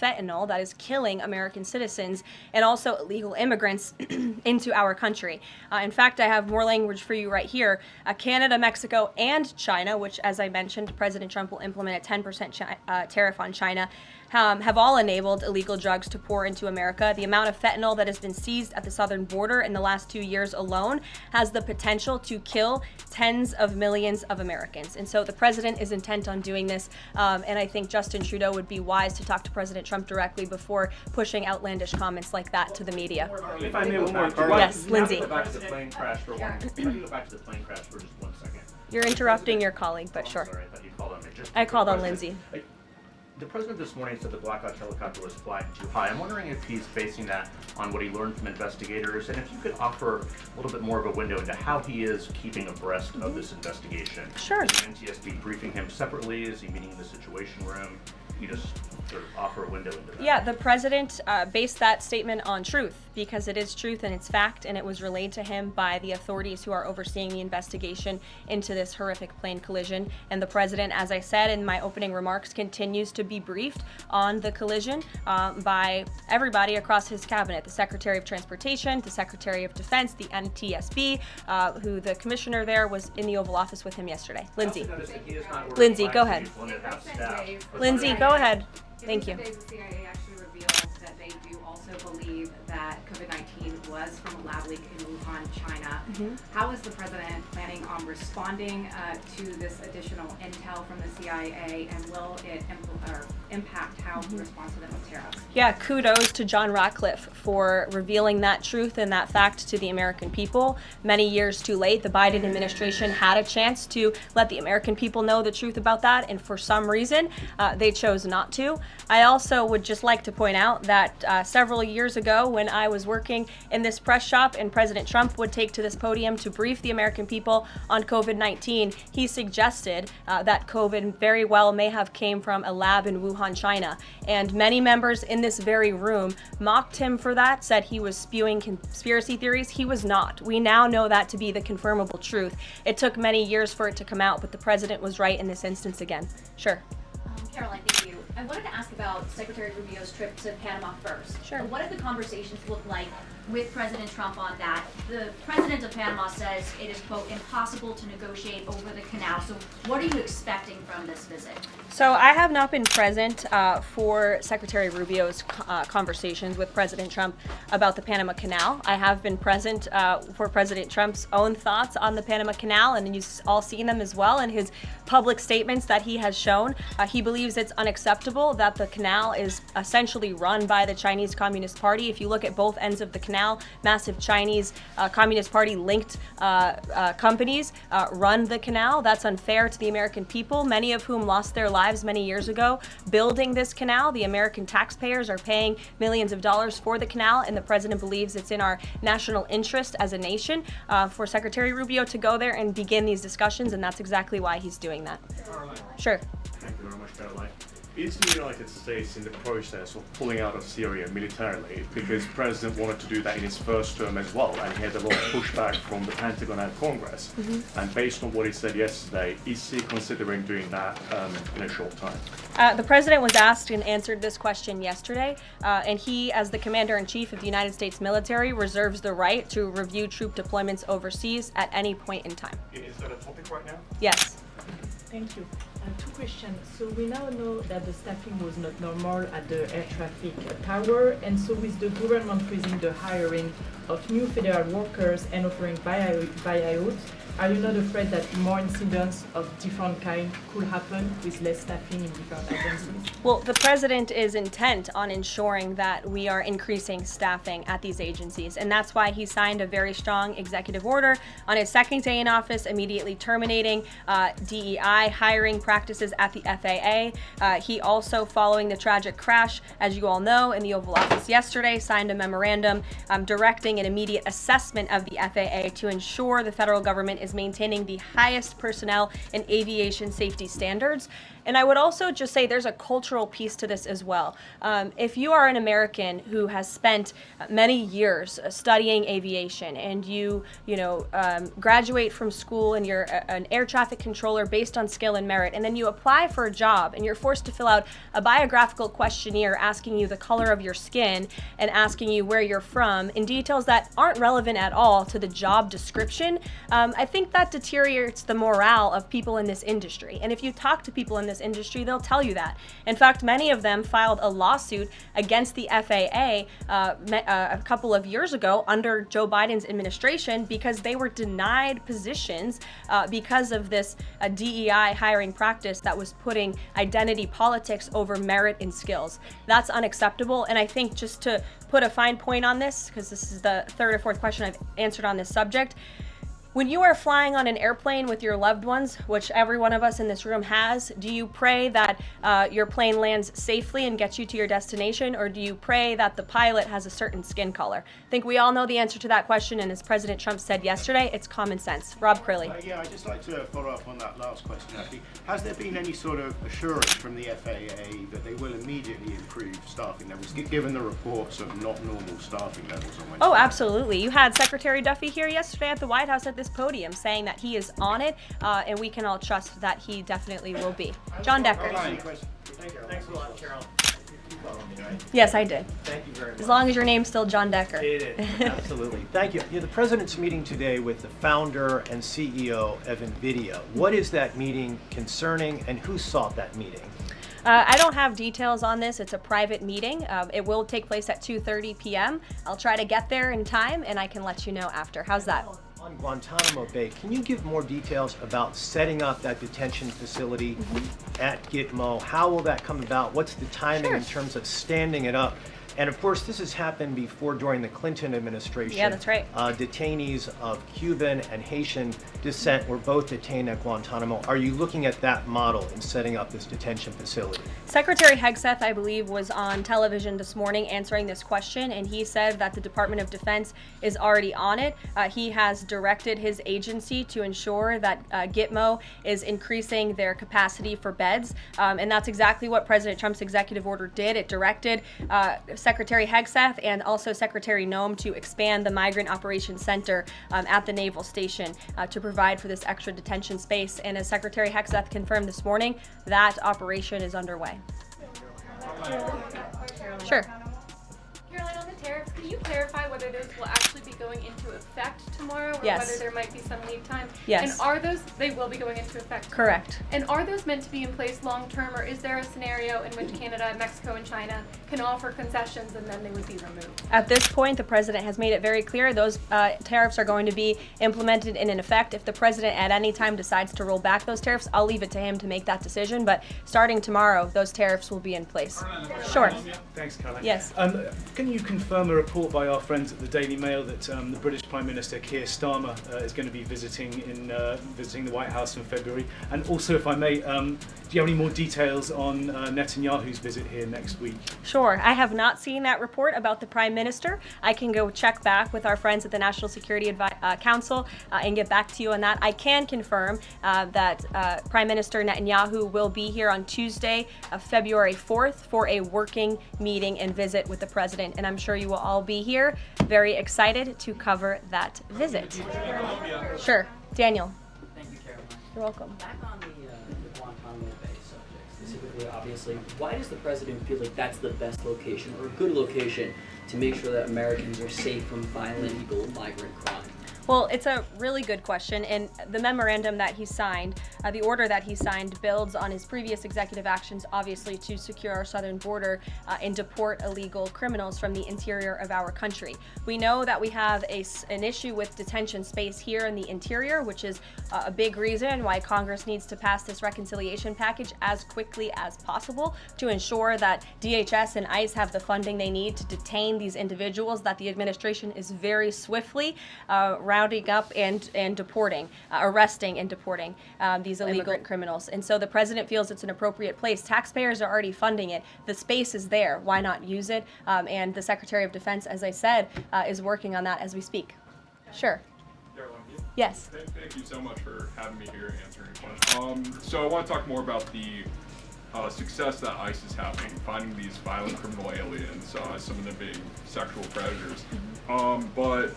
fentanyl that is killing American citizens and also illegal immigrants into our country. In fact, I have more language for you right here. Canada, Mexico, and China, which, as I mentioned, President Trump will implement a 10% tariff on China, have all enabled illegal drugs to pour into America. The amount of fentanyl that has been seized at the southern border in the last 2 years alone has the potential to kill tens of millions of Americans. And so the president is intent on doing this. And I think Justin Trudeau would be wise to talk to President Trump directly before pushing outlandish comments like that to the media. If I may, one more. Yes, Lindsay. Go back to the plane crash for one. If I can go back to the plane crash for just 1 second. You're interrupting your colleague, but sure. Sorry, I thought you called on me. I called on Lindsay. The president this morning said the Black Hawk helicopter was flying too high. I'm wondering if he's basing that on what he learned from investigators, and if you could offer a little bit more of a window into how he is keeping abreast of this investigation. Sure. Is the NTSB briefing him separately? Is he meeting in the Situation Room? You just sort of offer a window into that. Yeah, the president based that statement on truth, because it is truth and it's fact, and it was relayed to him by the authorities who are overseeing the investigation into this horrific plane collision. And the president, as I said in my opening remarks, continues to be briefed on the collision by everybody across his cabinet, the Secretary of Transportation, the Secretary of Defense, the NTSB, who the commissioner there was in the Oval Office with him yesterday. Lindsay. Lindsay, go ahead. Lindsay, go ahead. Thank you. The CIA actually revealed that they do also believe that COVID-19 was from a lab leak in Wuhan, China. How is the president planning on responding to this additional intel from the CIA, and will it impact how he responds to them with tariffs? Yeah, kudos to John Ratcliffe for revealing that truth and that fact to the American people. Many years too late, the Biden administration had a chance to let the American people know the truth about that, and for some reason, they chose not to. I also would just like to point out that several years ago, when I was working in this press shop and President Trump would take to this podium to brief the American people on COVID-19, he suggested that COVID very well may have came from a lab in Wuhan, China. And many members in this very room mocked him for that, said he was spewing conspiracy theories. He was not. We now know that to be the confirmable truth. It took many years for it to come out, but the president was right in this instance again. Sure. Karoline, thank you. I wanted to ask about Secretary Rubio's trip to Panama first. Sure. What did the conversations look like with President Trump on that? The president of Panama says it is, quote, impossible to negotiate over the canal. So what are you expecting from this visit? So I have not been present for Secretary Rubio's conversations with President Trump about the Panama Canal. I have been present for President Trump's own thoughts on the Panama Canal, and you've all seen them as well in his public statements that he has shown. He believes it's unacceptable that the canal is essentially run by the Chinese Communist Party. If you look at both ends of the canal, massive Chinese Communist Party linked companies run the canal. That's unfair to the American people, many of whom lost their lives many years ago building this canal. The American taxpayers are paying millions of dollars for the canal, and the president believes it's in our national interest as a nation for Secretary Rubio to go there and begin these discussions, and that's exactly why he's doing that. Sure. Thank you very much, Karoline. Is the United States in the process of pulling out of Syria militarily? Because the president wanted to do that in his first term as well, and he had a lot of pushback from the Pentagon and Congress. And based on what he said yesterday, is he considering doing that in a short time? The president was asked and answered this question yesterday, and he, as the commander-in-chief of the United States military, reserves the right to review troop deployments overseas at any point in time. Is that a topic right now? Yes. Thank you. Two questions. So we now know that the staffing was not normal at the air traffic tower, and so with the government freezing the hiring of new federal workers and offering buyouts, are you not afraid that more incidents of different kind could happen with less staffing in different agencies? Well, the president is intent on ensuring that we are increasing staffing at these agencies, and that's why he signed a very strong executive order on his second day in office, immediately terminating DEI hiring practices at the FAA. He also, following the tragic crash, as you all know, in the Oval Office yesterday, signed a memorandum directing an immediate assessment of the FAA to ensure the federal government is maintaining the highest personnel and aviation safety standards. And I would also just say there's a cultural piece to this as well. If you are an American who has spent many years studying aviation and you graduate from school and you're an air traffic controller based on skill and merit, and then you apply for a job and you're forced to fill out a biographical questionnaire asking you the color of your skin and asking you where you're from in details that aren't relevant at all to the job description, I think that deteriorates the morale of people in this industry. And if you talk to people in this industry, they'll tell you that. In fact, many of them filed a lawsuit against the FAA a couple of years ago under Joe Biden's administration because they were denied positions because of this DEI hiring practice that was putting identity politics over merit and skills. That's unacceptable. And I think just to put a fine point on this, because this is the third or fourth question I've answered on this subject, when you are flying on an airplane with your loved ones, which every one of us in this room has, do you pray that your plane lands safely and gets you to your destination, or do you pray that the pilot has a certain skin color? I think we all know the answer to that question, and as President Trump said yesterday, it's common sense. Rob Crilly. Yeah, I'd just like to follow up on that last question, actually. Has there been any sort of assurance from the FAA that they will immediately improve staffing levels, given the reports of not normal staffing levels on Wednesday? Oh, absolutely. You had Secretary Duffy here yesterday at the White House at this podium saying that he is on it, and we can all trust that he definitely will be. John Decker. Thanks a lot, Carol. You follow me, right? Yes, I did. Thank you very much. As long as your name's still John Decker. It is, absolutely. Thank you. The president's meeting today with the founder and CEO of NVIDIA. What is that meeting concerning, and who sought that meeting? I don't have details on this. It's a private meeting. It will take place at 2:30 p.m. I'll try to get there in time, and I can let you know after. How's that? On Guantanamo Bay, can you give more details about setting up that detention facility at Gitmo? How will that come about? What's the timing in terms of standing it up? And of course, this has happened before during the Clinton administration. Yeah, that's right. Detainees of Cuban and Haitian descent were both detained at Guantanamo. Are you looking at that model in setting up this detention facility? Secretary Hegseth, I believe, was on television this morning answering this question, and he said that the Department of Defense is already on it. He has directed his agency to ensure that Gitmo is increasing their capacity for beds, and that's exactly what President Trump's executive order did. It directed Secretary Hegseth and also Secretary Noem to expand the Migrant Operations Center at the Naval Station to provide for this extra detention space. And as Secretary Hegseth confirmed this morning, that operation is underway. Sure. Caroline, on the tariffs, can you clarify whether those will actually be going into effect tomorrow, or Yes. whether there might be some lead time? Yes. And are those, they will be going into effect? Correct. And are those meant to be in place long term, or is there a scenario in which Canada, Mexico, and China can offer concessions and then they would be removed? At this point, the president has made it very clear those tariffs are going to be implemented and in effect. If the president at any time decides to roll back those tariffs, I'll leave it to him to make that decision. But starting tomorrow, those tariffs will be in place. Sure. Thanks, Caroline. Yes. Can you confirm a report by our friends at the Daily Mail that the British Prime Minister Keir Starmer is going to be visiting the White House in February? And also, if I may, do you have any more details on Netanyahu's visit here next week? Sure. I have not seen that report about the Prime Minister. I can go check back with our friends at the National Security Council and get back to you on that. I can confirm that Prime Minister Netanyahu will be here on Tuesday, February 4th, for a working meeting and visit with the president. And I'm sure you will all be here, very excited to cover that visit. Sure. Daniel. Thank you, Caroline. You're welcome. Back on the Guantanamo Bay subject, specifically, obviously, why does the president feel like that's the best location or a good location to make sure that Americans are safe from violent illegal migrant crime? Well, it's a really good question, and the memorandum that he signed, the order that he signed, builds on his previous executive actions, obviously, to secure our southern border and deport illegal criminals from the interior of our country. We know that we have an issue with detention space here in the interior, which is a big reason why Congress needs to pass this reconciliation package as quickly as possible to ensure that DHS and ICE have the funding they need to detain these individuals that the administration is very swiftly rounding up and deporting, arresting and deporting these illegal criminals. And so the president feels it's an appropriate place. Taxpayers are already funding it. The space is there. Why not use it? And the Secretary of Defense, as I said, is working on that as we speak. Sure. Yes. Thank you so much for having me here and answering your question. So I want to talk more about the success that ICE is having, finding these violent criminal aliens, some of them being sexual predators. But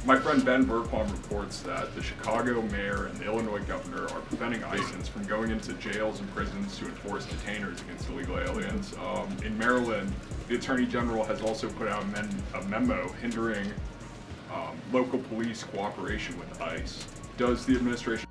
my friend Ben Bergquam reports that the Chicago mayor and the Illinois governor are preventing ISIS from going into jails and prisons to enforce detainers against illegal aliens. In Maryland, the Attorney General has also put out a memo hindering local police cooperation with ICE. Does the administration